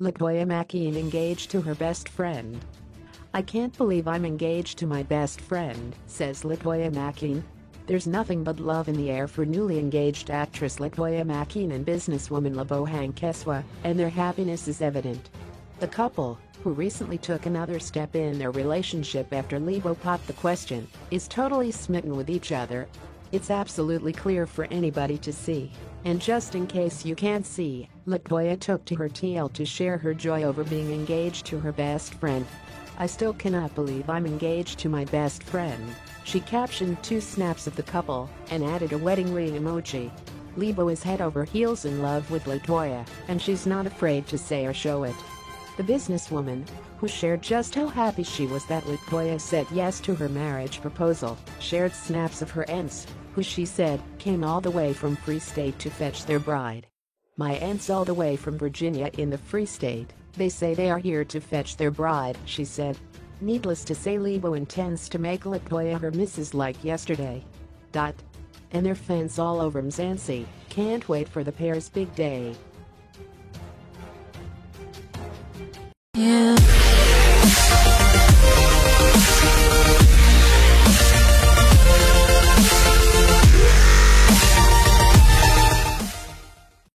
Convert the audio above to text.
LaToya McKean engaged to her best friend. "I can't believe I'm engaged to my best friend," says LaToya McKean. There's nothing but love in the air for newly engaged actress LaToya McKean and businesswoman Lebohang Keswa, and their happiness is evident. The couple, who recently took another step in their relationship after Lebo popped the question, is totally smitten with each other. It's absolutely clear for anybody to see. And just in case you can't see, LaToya took to her TL to share her joy over being engaged to her best friend. "I still cannot believe I'm engaged to my best friend," she captioned 2 snaps of the couple and added a wedding ring emoji. Lebo is head over heels in love with LaToya, and she's not afraid to say or show it. The businesswoman, who shared just how happy she was that LaToya said yes to her marriage proposal, shared snaps of her aunts, who she said came all the way from Free State to fetch their bride. "My aunts all the way from Virginia in the Free State, they say they are here to fetch their bride," she said. Needless to say, Lebo intends to make LaToya her missus like yesterday. And their fans all over Mzansi can't wait for the pair's big day. Yeah.